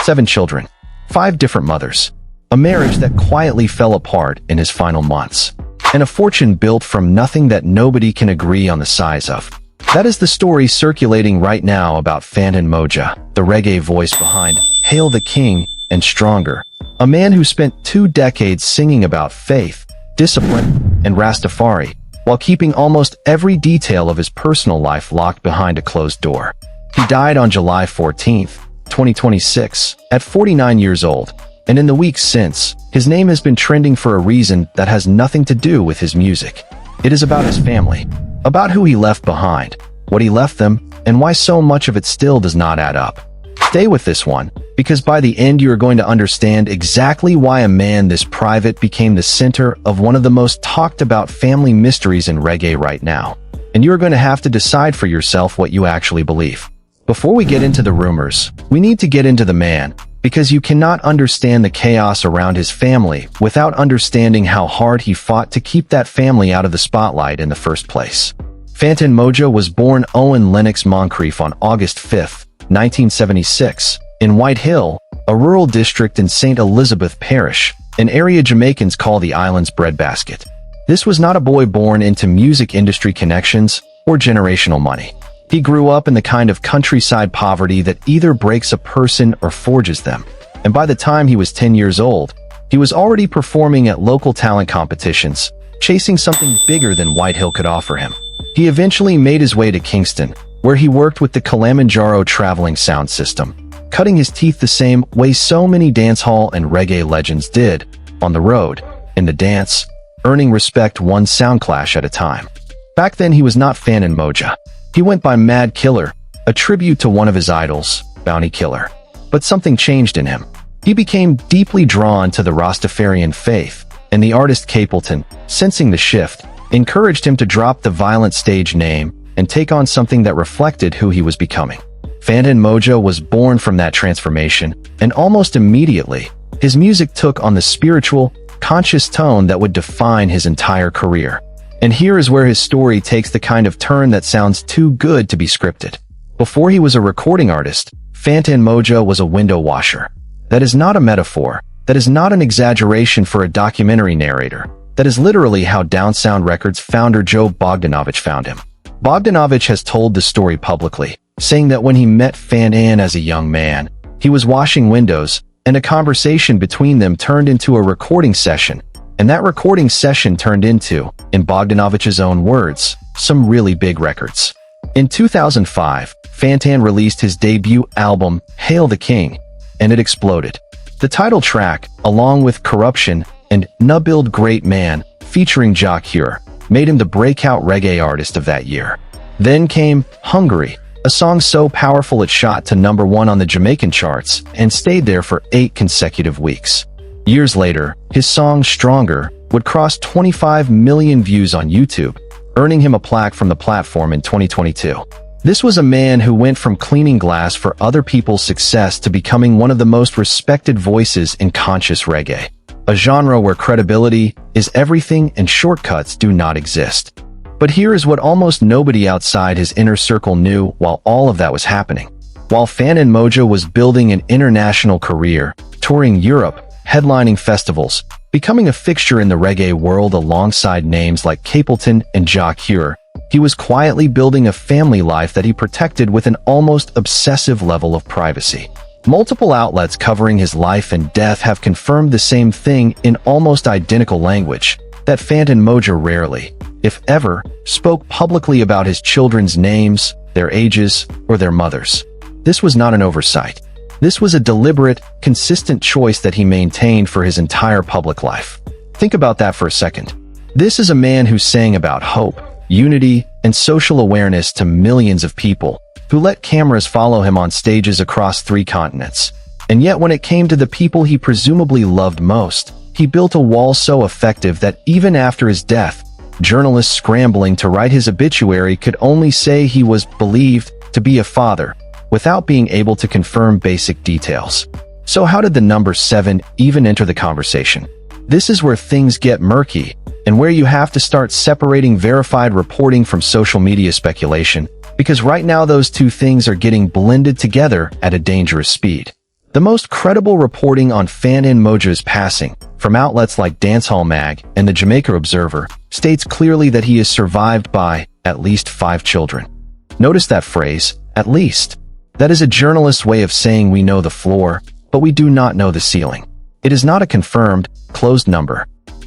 7 children, 5 different mothers, a marriage that quietly fell apart in his final months, and a fortune built from nothing that nobody can agree on the size of. That is the story circulating right now about Fantan Mojah, the reggae voice behind Hail the King and Stronger, a man who spent 2 decades singing about faith, discipline, and Rastafari, while keeping almost every detail of his personal life locked behind a closed door. He died on July 14, 2026, at 49 years old, and in the weeks since, his name has been trending for a reason that has nothing to do with his music. It is about his family, about who he left behind, what he left them, and why so much of it still does not add up. Stay with this one, because by the end you are going to understand exactly why a man this private became the center of one of the most talked about family mysteries in reggae right now. And you are going to have to decide for yourself what you actually believe. Before we get into the rumors, we need to get into the man, because you cannot understand the chaos around his family without understanding how hard he fought to keep that family out of the spotlight in the first place. Fantan Mojah was born Owen Lennox Moncrieffe on August 5, 1976, in White Hill, a rural district in St. Elizabeth Parish, an area Jamaicans call the island's breadbasket. This was not a boy born into music industry connections or generational money. He grew up in the kind of countryside poverty that either breaks a person or forges them, and by the time he was 10 years old, he was already performing at local talent competitions, chasing something bigger than White Hill could offer him. He eventually made his way to Kingston, where he worked with the Kilimanjaro traveling sound system, cutting his teeth the same way so many dancehall and reggae legends did, on the road, in the dance, earning respect one sound clash at a time. Back then he was not Fantan Mojah. He went by Mad Killer, a tribute to one of his idols, Bounty Killer. But something changed in him. He became deeply drawn to the Rastafarian faith, and the artist Capleton, sensing the shift, encouraged him to drop the violent stage name and take on something that reflected who he was becoming. Fantan Mojah was born from that transformation, and almost immediately, his music took on the spiritual, conscious tone that would define his entire career. And here is where his story takes the kind of turn that sounds too good to be scripted. Before he was a recording artist, Fantan Mojah was a window washer. That is not a metaphor. That is not an exaggeration for a documentary narrator. That is literally how Downsound Records founder Joe Bogdanovich found him. Bogdanovich has told the story publicly, saying that when he met Fantan as a young man, he was washing windows, and a conversation between them turned into a recording session, and that recording session turned into, in Bogdanovich's own words, some really big records. In 2005, Fantan released his debut album, Hail the King, and it exploded. The title track, along with Corruption and Nubuild Great Man, featuring Jah Cure, made him the breakout reggae artist of that year. Then came Hungary, a song so powerful it shot to #1 on the Jamaican charts and stayed there for 8 consecutive weeks. Years later, his song Stronger would cross 25 million views on YouTube, earning him a plaque from the platform in 2022. This was a man who went from cleaning glass for other people's success to becoming one of the most respected voices in conscious reggae, a genre where credibility is everything and shortcuts do not exist. But here is what almost nobody outside his inner circle knew while all of that was happening. While Fantan Mojah was building an international career, touring Europe, headlining festivals, becoming a fixture in the reggae world alongside names like Capleton and Jah Cure, he was quietly building a family life that he protected with an almost obsessive level of privacy. Multiple outlets covering his life and death have confirmed the same thing in almost identical language, that Fantan Mojah rarely, if ever, spoke publicly about his children's names, their ages, or their mothers. This was not an oversight. This was a deliberate, consistent choice that he maintained for his entire public life. Think about that for a second. This is a man who sang about hope, unity, and social awareness to millions of people, who let cameras follow him on stages across 3 continents. And yet when it came to the people he presumably loved most, he built a wall so effective that even after his death, journalists scrambling to write his obituary could only say he was believed to be a father, without being able to confirm basic details. So how did the number 7 even enter the conversation? This is where things get murky, and where you have to start separating verified reporting from social media speculation, because right now those two things are getting blended together at a dangerous speed. The most credible reporting on Fantan Mojah's passing, from outlets like Dancehall Mag and the Jamaica Observer, states clearly that he is survived by at least 5 children. Notice that phrase, at least. That is a journalist's way of saying we know the floor, but we do not know the ceiling. It is not a confirmed, closed number.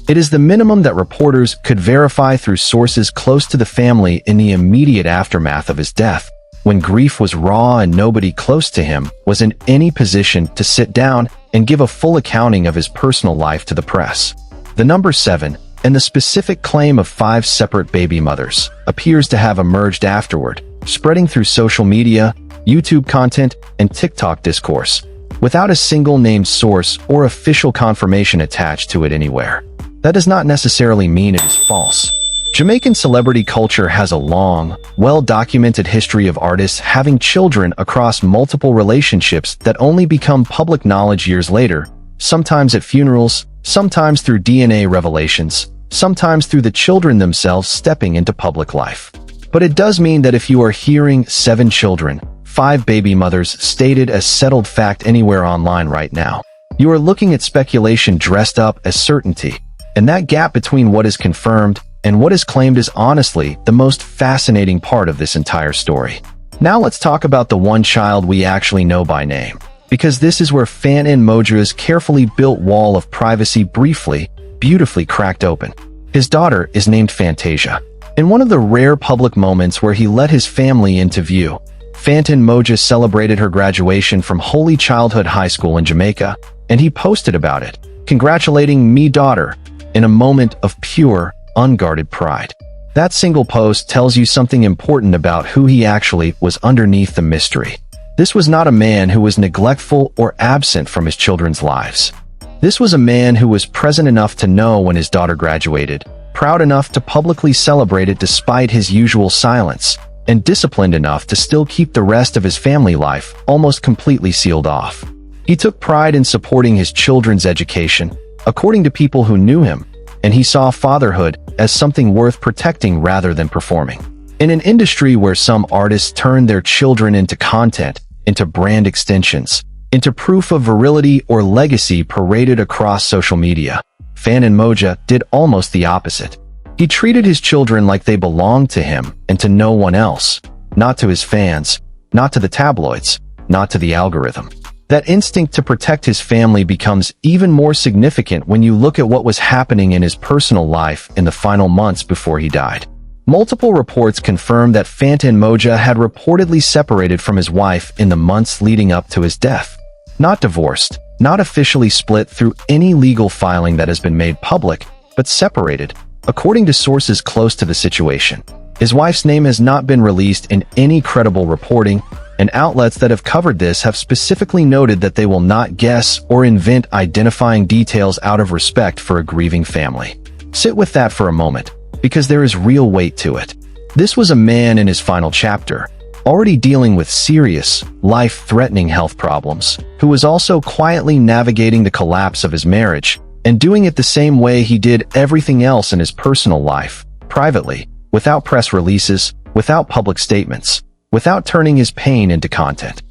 It is the minimum that reporters could verify through sources close to the family in the immediate aftermath of his death, when grief was raw and nobody close to him was in any position to sit down and give a full accounting of his personal life to the press. The number 7, and the specific claim of 5 separate baby mothers, appears to have emerged afterward, spreading through social media, YouTube content, and TikTok discourse, without a single named source or official confirmation attached to it anywhere. That does not necessarily mean it is false. Jamaican celebrity culture has a long, well-documented history of artists having children across multiple relationships that only become public knowledge years later, sometimes at funerals, sometimes through DNA revelations, sometimes through the children themselves stepping into public life. But it does mean that if you are hearing 7 children, 5 baby mothers stated as settled fact anywhere online right now, you are looking at speculation dressed up as certainty. And that gap between what is confirmed and what is claimed is honestly the most fascinating part of this entire story. Now let's talk about the one child we actually know by name, because this is where Fantan Mojah's carefully built wall of privacy beautifully cracked open. His daughter is named Fantasia. In one of the rare public moments where he let his family into view, Fantan Mojah celebrated her graduation from Holy Childhood High School in Jamaica, and he posted about it, congratulating me daughter, in a moment of pure, unguarded pride. That single post tells you something important about who he actually was underneath the mystery. This was not a man who was neglectful or absent from his children's lives. This was a man who was present enough to know when his daughter graduated, proud enough to publicly celebrate it despite his usual silence, and disciplined enough to still keep the rest of his family life almost completely sealed off. He took pride in supporting his children's education, according to people who knew him, and he saw fatherhood as something worth protecting rather than performing. In an industry where some artists turn their children into content, into brand extensions, into proof of virility or legacy paraded across social media, Fantan Mojah did almost the opposite. He treated his children like they belonged to him and to no one else, not to his fans, not to the tabloids, not to the algorithm. That instinct to protect his family becomes even more significant when you look at what was happening in his personal life in the final months before he died. Multiple reports confirmed that Fantan Mojah had reportedly separated from his wife in the months leading up to his death. Not divorced, not officially split through any legal filing that has been made public, but separated, according to sources close to the situation. His wife's name has not been released in any credible reporting, and outlets that have covered this have specifically noted that they will not guess or invent identifying details out of respect for a grieving family. Sit with that for a moment, because there is real weight to it. This was a man in his final chapter, already dealing with serious, life-threatening health problems, who was also quietly navigating the collapse of his marriage, and doing it the same way he did everything else in his personal life, privately, without press releases, without public statements, without turning his pain into content.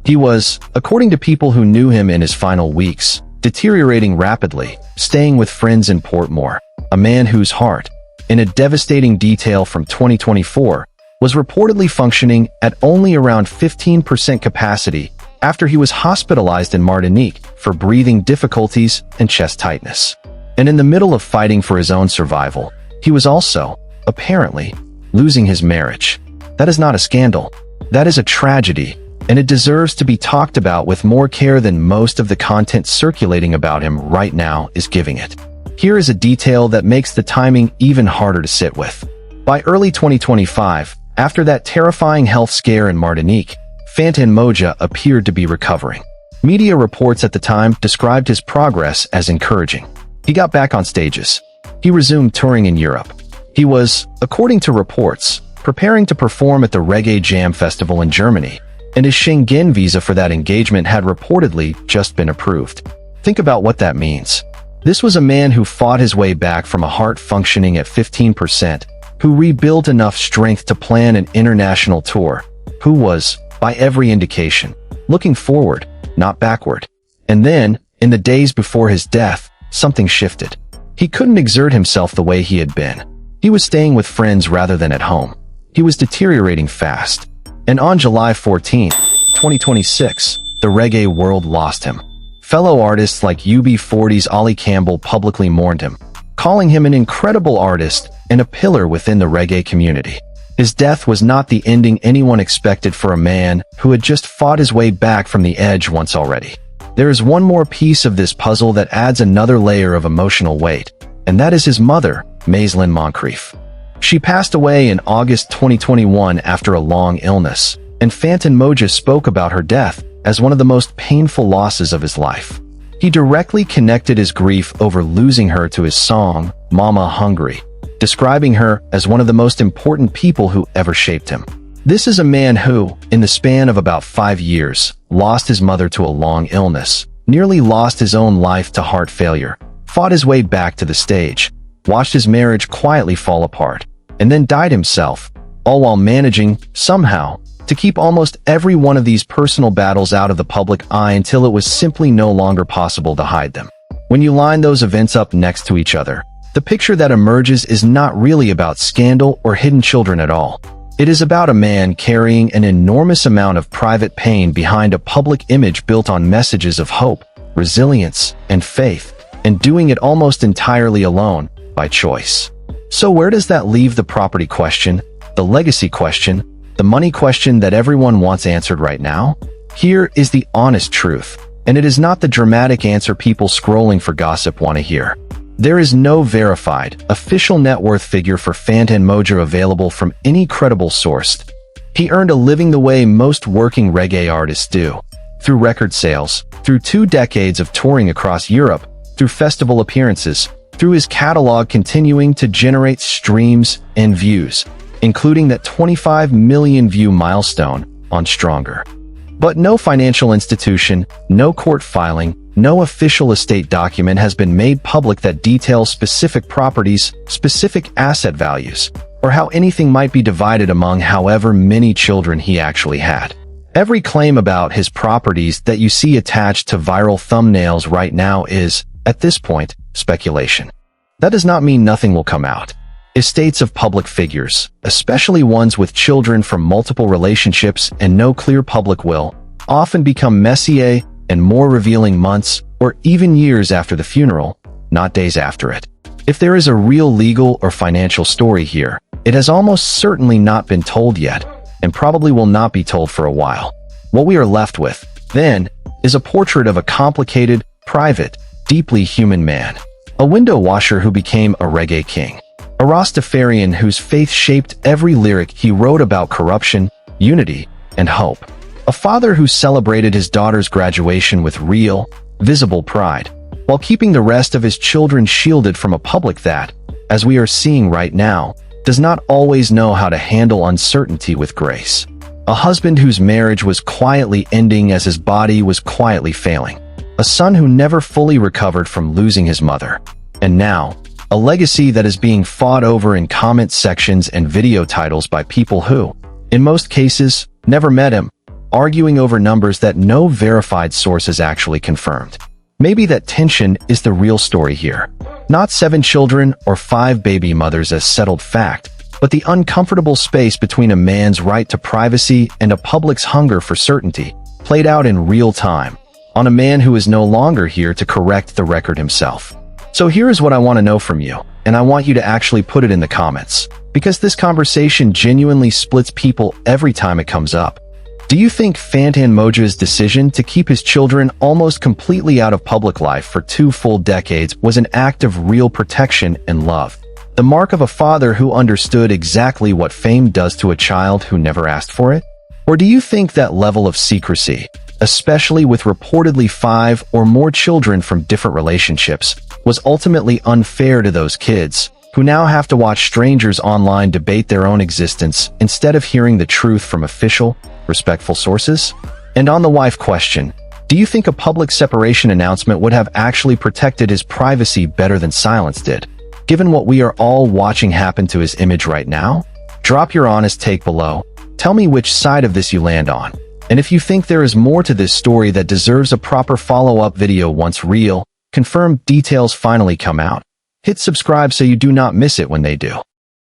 He was, according to people who knew him in his final weeks, deteriorating rapidly, staying with friends in Portmore, a man whose heart, in a devastating detail from 2024, was reportedly functioning at only around 15% capacity after he was hospitalized in Martinique for breathing difficulties and chest tightness. And in the middle of fighting for his own survival, he was also, apparently, losing his marriage. That is not a scandal. That is a tragedy, and it deserves to be talked about with more care than most of the content circulating about him right now is giving it. Here is a detail that makes the timing even harder to sit with. By early 2025, after that terrifying health scare in Martinique, Fantan Mojah appeared to be recovering. Media reports at the time described his progress as encouraging. He got back on stages. He resumed touring in Europe. He was, according to reports, preparing to perform at the Reggae Jam Festival in Germany, and his Schengen visa for that engagement had reportedly just been approved. Think about what that means. This was a man who fought his way back from a heart functioning at 15%, who rebuilt enough strength to plan an international tour, who was, by every indication, looking forward, not backward. And then, in the days before his death, something shifted. He couldn't exert himself the way he had been. He was staying with friends rather than at home. He was deteriorating fast. And on July 14, 2026, the reggae world lost him. Fellow artists like UB40's Ollie Campbell publicly mourned him, calling him an incredible artist and a pillar within the reggae community. His death was not the ending anyone expected for a man who had just fought his way back from the edge once already. There is one more piece of this puzzle that adds another layer of emotional weight, and that is his mother, Fantan Moncrieffe. She passed away in August 2021 after a long illness, and Fantan Mojah spoke about her death as one of the most painful losses of his life. He directly connected his grief over losing her to his song, Mama Hungry, describing her as one of the most important people who ever shaped him. This is a man who, in the span of about 5 years, lost his mother to a long illness, nearly lost his own life to heart failure, fought his way back to the stage, watched his marriage quietly fall apart, and then died himself, all while managing, somehow, to keep almost every one of these personal battles out of the public eye until it was simply no longer possible to hide them. When you line those events up next to each other, the picture that emerges is not really about scandal or hidden children at all. It is about a man carrying an enormous amount of private pain behind a public image built on messages of hope, resilience, and faith, and doing it almost entirely alone, by choice. So where does that leave the property question, the legacy question, the money question that everyone wants answered right now? Here is the honest truth, and it is not the dramatic answer people scrolling for gossip want to hear. There is no verified, official net worth figure for Fantan Mojah available from any credible source. He earned a living the way most working reggae artists do, through record sales, through 2 decades of touring across Europe, through festival appearances, through his catalog continuing to generate streams and views, including that 25 million view milestone on Stronger. But no financial institution, no court filing, no official estate document has been made public that details specific properties, specific asset values, or how anything might be divided among however many children he actually had. Every claim about his properties that you see attached to viral thumbnails right now is, at this point, speculation. That does not mean nothing will come out. Estates of public figures, especially ones with children from multiple relationships and no clear public will, often become messier and more revealing months or even years after the funeral, not days after it. If there is a real legal or financial story here, it has almost certainly not been told yet, and probably will not be told for a while. What we are left with, then, is a portrait of a complicated, private, deeply human man. A window washer who became a reggae king. A Rastafarian whose faith shaped every lyric he wrote about corruption, unity, and hope. A father who celebrated his daughter's graduation with real, visible pride, while keeping the rest of his children shielded from a public that, as we are seeing right now, does not always know how to handle uncertainty with grace. A husband whose marriage was quietly ending as his body was quietly failing. A son who never fully recovered from losing his mother. And now, a legacy that is being fought over in comment sections and video titles by people who, in most cases, never met him, arguing over numbers that no verified source has actually confirmed. Maybe that tension is the real story here. Not 7 children or 5 baby mothers as settled fact, but the uncomfortable space between a man's right to privacy and a public's hunger for certainty, played out in real time, on a man who is no longer here to correct the record himself. So here is what I want to know from you, and I want you to actually put it in the comments, because this conversation genuinely splits people every time it comes up. Do you think Fantan Mojah's decision to keep his children almost completely out of public life for 2 full decades was an act of real protection and love? The mark of a father who understood exactly what fame does to a child who never asked for it? Or do you think that level of secrecy, especially with reportedly 5 or more children from different relationships, was ultimately unfair to those kids, who now have to watch strangers online debate their own existence instead of hearing the truth from official, respectful sources? And on the wife question, do you think a public separation announcement would have actually protected his privacy better than silence did, given what we are all watching happen to his image right now? Drop your honest take below. Tell me which side of this you land on. And if you think there is more to this story that deserves a proper follow-up video once real, confirmed details finally come out, hit subscribe so you do not miss it when they do.